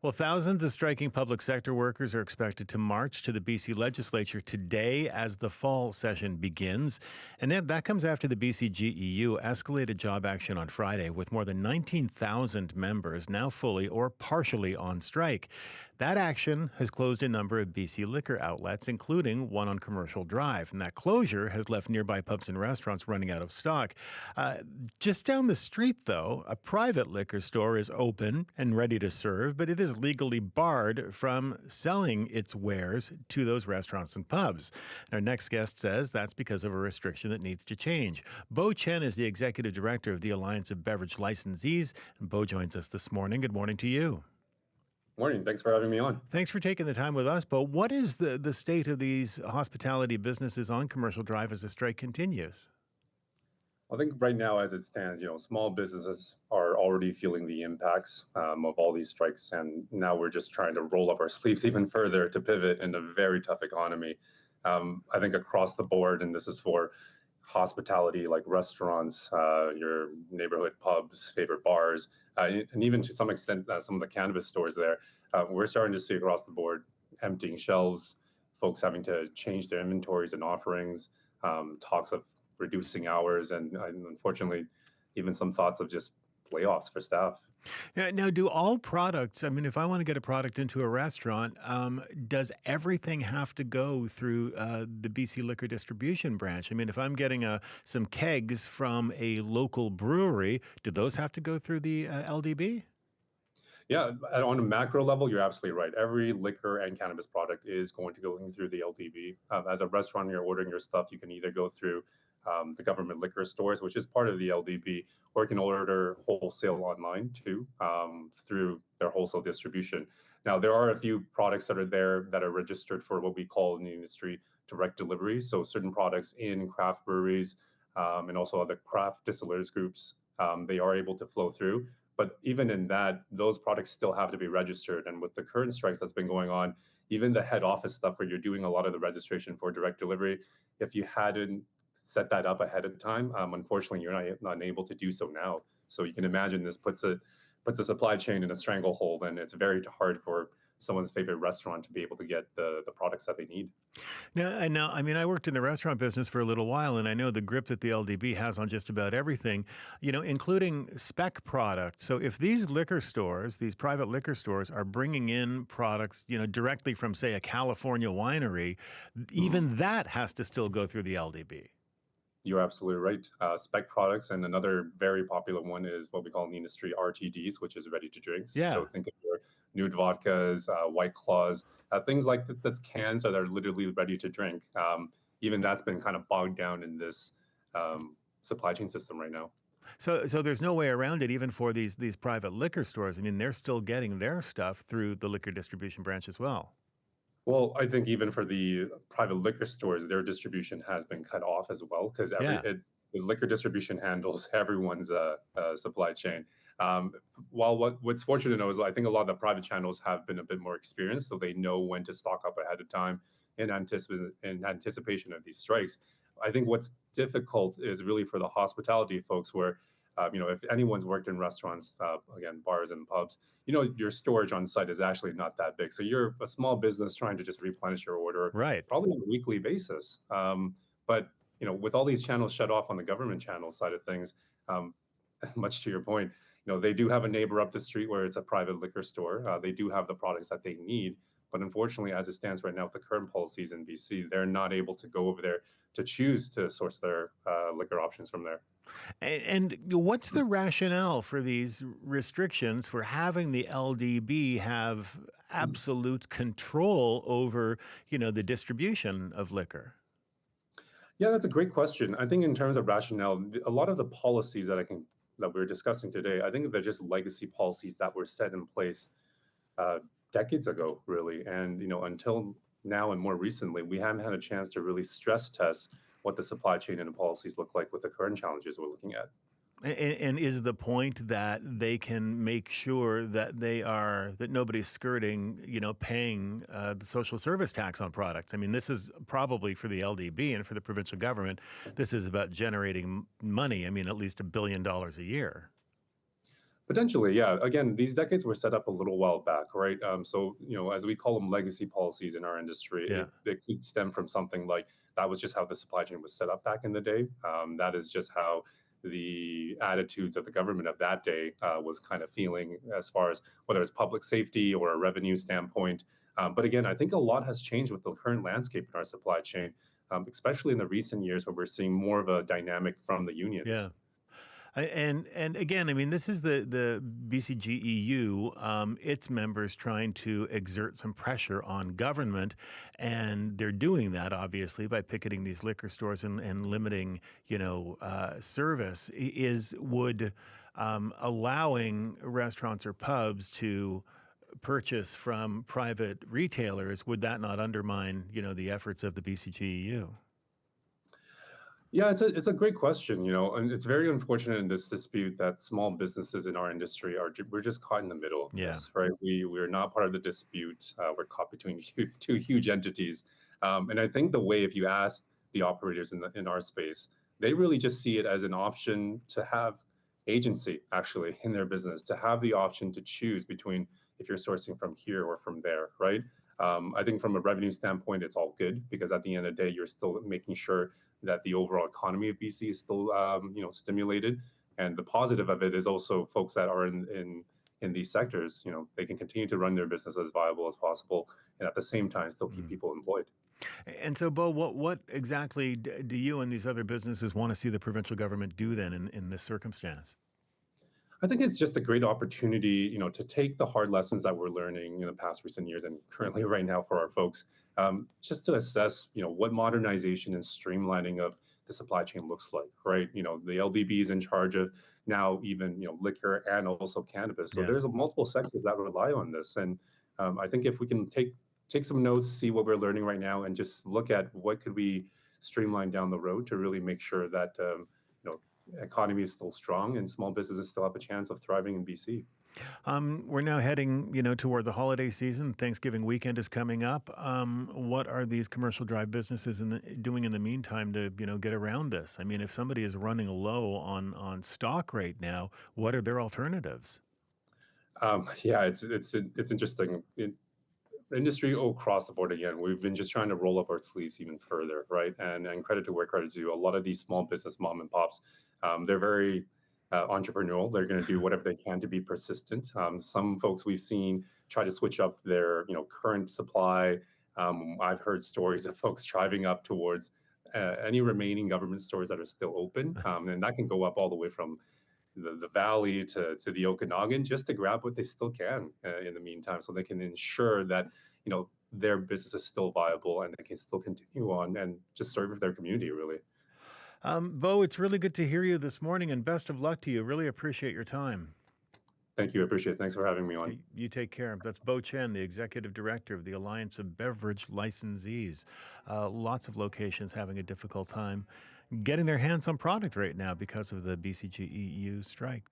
Well, thousands of striking public sector workers are expected to march to the BC legislature today as the fall session begins. And that comes after the BCGEU escalated job action on Friday with more than 19,000 members now fully or partially on strike. That action has closed a number of BC liquor outlets, including one on Commercial Drive. And that closure has left nearby pubs and restaurants running out of stock. Uh, just down the street, though, a private liquor store is open and ready to serve, but it is legally barred from selling its wares to those restaurants and pubs. Our next guest says that's because of a restriction that needs to change. Bo Chen is the executive director of the Alliance of Beverage Licensees. And Bo joins us this morning. Good morning to you. Morning. Thanks for having me on. Thanks for taking the time with us, Bo. What is the state of these hospitality businesses on Commercial Drive as the strike continues? I think right now, as it stands, small businesses are already feeling the impacts of all these strikes, and now we're just trying to roll up our sleeves even further to pivot in a very tough economy. I think across the board, and this is for hospitality like restaurants, your neighborhood pubs, favorite bars, and even to some extent some of the cannabis stores there, we're starting to see across the board emptying shelves, folks having to change their inventories and offerings, talks of reducing hours, and unfortunately, even some thoughts of just layoffs for staff. Now, do all products, I mean, if I want to get a product into a restaurant, does everything have to go through the BC Liquor Distribution Branch? I mean, if I'm getting some kegs from a local brewery, do those have to go through the LDB? Yeah, on a macro level, you're absolutely right. Every liquor and cannabis product is going to go in through the LDB. As a restaurant, you're ordering your stuff, you can either go through the government liquor stores, which is part of the LDB, or you can order wholesale online too, through their wholesale distribution. Now, there are a few products that are there that are registered for what we call in the industry direct delivery. So certain products in craft breweries and also other craft distillers groups, they are able to flow through. But even in that, those products still have to be registered. And with the current strikes that's been going on, even the head office stuff where you're doing a lot of the registration for direct delivery, if you hadn't set that up ahead of time, unfortunately, you're not able to do so now. So you can imagine this puts a supply chain in a stranglehold, and it's very hard for someone's favorite restaurant to be able to get the products that they need. Now, I mean, I worked in the restaurant business for a little while, and I know the grip that the LDB has on just about everything, including spec products. So if these liquor stores, these private liquor stores, are bringing in products, directly from, say, a California winery, even that has to still go through the LDB. You're absolutely right. Spec products, and another very popular one is what we call in the industry RTDs, which is ready to drinks. Yeah. So think of your nude vodkas, White Claws, things like that's cans that are literally ready to drink. Even that's been kind of bogged down in this supply chain system right now. So there's no way around it, even for these private liquor stores. I mean, they're still getting their stuff through the liquor distribution branch as well. Well, I think even for the private liquor stores, their distribution has been cut off as well because Yeah. the liquor distribution handles everyone's supply chain. While what's fortunate to know is I think a lot of the private channels have been a bit more experienced, so they know when to stock up ahead of time in anticipation of these strikes. I think what's difficult is really for the hospitality folks where if anyone's worked in restaurants, again, bars and pubs, your storage on site is actually not that big. So you're a small business trying to just replenish your order Right. probably on a weekly basis. But, with all these channels shut off on the government channel side of things, um, much to your point, they do have a neighbor up the street where it's a private liquor store. They do have the products that they need. But unfortunately, as it stands right now, with the current policies in BC, they're not able to go over there to choose to source their liquor options from there. And what's the rationale for these restrictions for having the LDB have absolute control over, the distribution of liquor? Yeah, that's a great question. I think in terms of rationale, a lot of the policies that we're discussing today, I think they're just legacy policies that were set in place decades ago, really. And until now and more recently, we haven't had a chance to really stress test what the supply chain and the policies look like with the current challenges we're looking at. And is the point that they can make sure that nobody's skirting, paying the social service tax on products? I mean, this is probably for the LDB and for the provincial government. This is about generating money. I mean, at least $1 billion a year. Potentially, yeah. Again, these decades were set up a little while back, right? So, as we call them legacy policies in our industry, Yeah. it could stem from something like that was just how the supply chain was set up back in the day. That is just how the attitudes of the government of that day was kind of feeling as far as whether it's public safety or a revenue standpoint. But again, I think a lot has changed with the current landscape in our supply chain, especially in the recent years where we're seeing more of a dynamic from the Yeah. unions. And again, I mean, this is the BCGEU, its members trying to exert some pressure on government, and they're doing that obviously by picketing these liquor stores and limiting, service. Is would allowing restaurants or pubs to purchase from private retailers, would that not undermine, the efforts of the BCGEU? Yeah, it's a great question, and it's very unfortunate in this dispute that small businesses in our industry we're just caught in the middle of Yeah. this, right? We're not part of the dispute. We're caught between two huge entities, and I think the way if you ask the operators in our space, they really just see it as an option to have agency actually in their business, to have the option to choose between if you're sourcing from here or from there, right? I think from a revenue standpoint, it's all good because at the end of the day, you're still making sure that the overall economy of BC is still, stimulated. And the positive of it is also folks that are in these sectors, they can continue to run their business as viable as possible, and at the same time still keep people employed. And so, Bo, what exactly do you and these other businesses want to see the provincial government do then in this circumstance? I think it's just a great opportunity, to take the hard lessons that we're learning in the past recent years and currently right now for our folks, just to assess, what modernization and streamlining of the supply chain looks like, right? The LDB is in charge of now even, liquor and also cannabis. So Yeah. there's multiple sectors that rely on this, and I think if we can take some notes, see what we're learning right now, and just look at what could we streamline down the road to really make sure that you know economy is still strong and small businesses still have a chance of thriving in BC. We're now heading, toward the holiday season. Thanksgiving weekend is coming up. What are these commercial drive businesses doing in the meantime to, get around this? I mean, if somebody is running low on stock right now, what are their alternatives? Yeah, it's interesting. Industry across the board again, we've been just trying to roll up our sleeves even further, right? And credit to where credit's due. A lot of these small business mom and pops, they're very entrepreneurial. They're going to do whatever they can to be persistent. Some folks we've seen try to switch up their current supply. I've heard stories of folks driving up towards any remaining government stores that are still open, and that can go up all the way from the valley to the Okanagan just to grab what they still can in the meantime so they can ensure that their business is still viable and they can still continue on and just serve their community really. Bo, it's really good to hear you this morning and best of luck to you. Really appreciate your time. Thank you, I appreciate it. Thanks for having me on. Okay, you take care. That's Bo Chen, the executive director of the Alliance of Beverage Licensees. Lots of locations having a difficult time getting their hands on product right now because of the BCGEU strike.